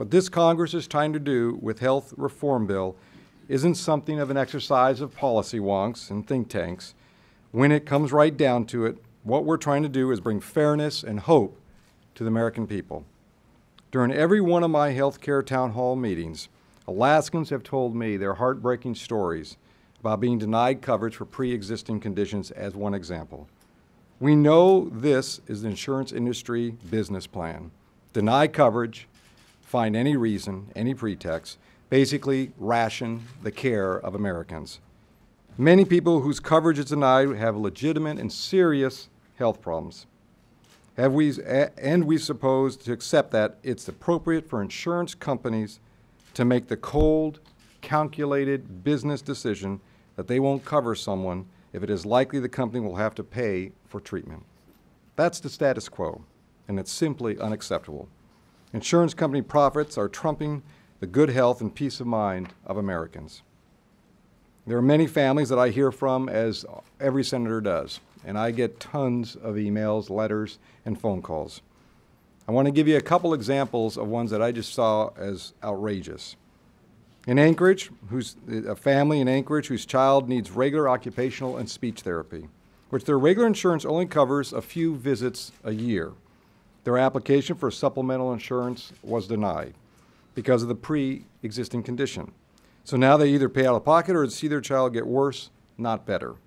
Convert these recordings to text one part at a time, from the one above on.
What this Congress is trying to do with health reform bill isn't something of an exercise of policy wonks and think tanks. When it comes right down to it, what we're trying to do is bring fairness and hope to the American people. During every one of my healthcare town hall meetings, Alaskans have told me their heartbreaking stories about being denied coverage for pre-existing conditions as one example. We know this is the insurance industry business plan. Deny coverage, find any reason, any pretext, basically ration the care of Americans. Many people whose coverage is denied have legitimate and serious health problems. We suppose to accept that it's appropriate for insurance companies to make the cold, calculated business decision that they won't cover someone if it is likely the company will have to pay for treatment. That's the status quo, and it's simply unacceptable. Insurance company profits are trumping the good health and peace of mind of Americans. There are many families that I hear from, as every senator does, and I get tons of emails, letters, and phone calls. I want to give you a couple examples of ones that I just saw as outrageous. In Anchorage, a family in Anchorage whose child needs regular occupational and speech therapy, which their regular insurance only covers a few visits a year. Their application for supplemental insurance was denied because of the pre-existing condition. So now they either pay out of pocket or see their child get worse, not better.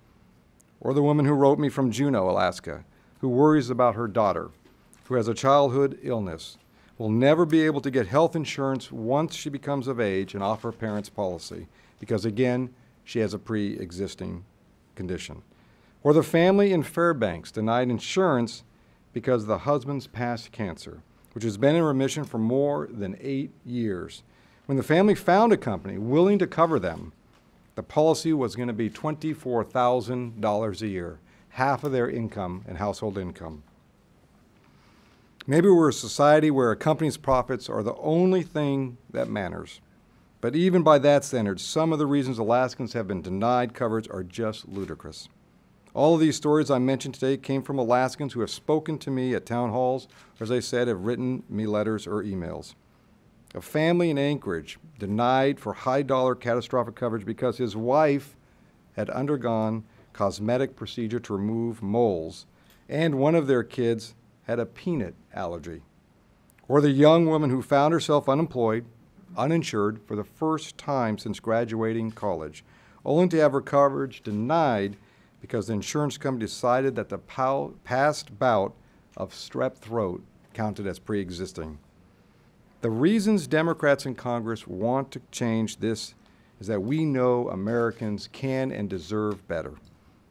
Or the woman who wrote me from Juneau, Alaska, who worries about her daughter, who has a childhood illness, will never be able to get health insurance once she becomes of age and off her parents' policy, because again, she has a pre-existing condition. Or the family in Fairbanks denied insurance because of the husband's past cancer, which has been in remission for more than 8 years. When the family found a company willing to cover them, the policy was going to be $24,000 a year, half of their income and household income. Maybe we're a society where a company's profits are the only thing that matters. But even by that standard, some of the reasons Alaskans have been denied coverage are just ludicrous. All of these stories I mentioned today came from Alaskans who have spoken to me at town halls, or as I said, have written me letters or emails. A family in Anchorage denied for high-dollar catastrophic coverage because his wife had undergone cosmetic procedure to remove moles, and one of their kids had a peanut allergy. Or the young woman who found herself unemployed, uninsured for the first time since graduating college, only to have her coverage denied because the insurance company decided that the past bout of strep throat counted as pre-existing. The reasons Democrats in Congress want to change this is that we know Americans can and deserve better.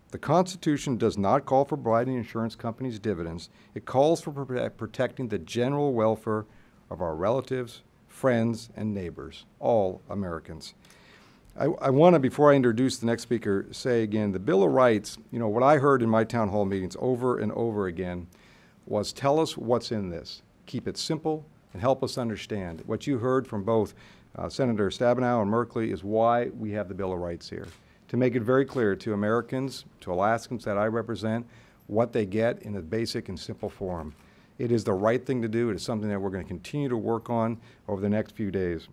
The Constitution does not call for providing insurance companies dividends. It calls for protecting the general welfare of our relatives, friends, and neighbors, all Americans. I want to, before I introduce the next speaker, say again, the Bill of Rights, what I heard in my town hall meetings over and over again was, tell us what's in this. Keep it simple and help us understand. What you heard from both Senator Stabenow and Merkley is why we have the Bill of Rights here. To make it very clear to Americans, to Alaskans that I represent, what they get in a basic and simple form. It is the right thing to do. It is something that we're going to continue to work on over the next few days.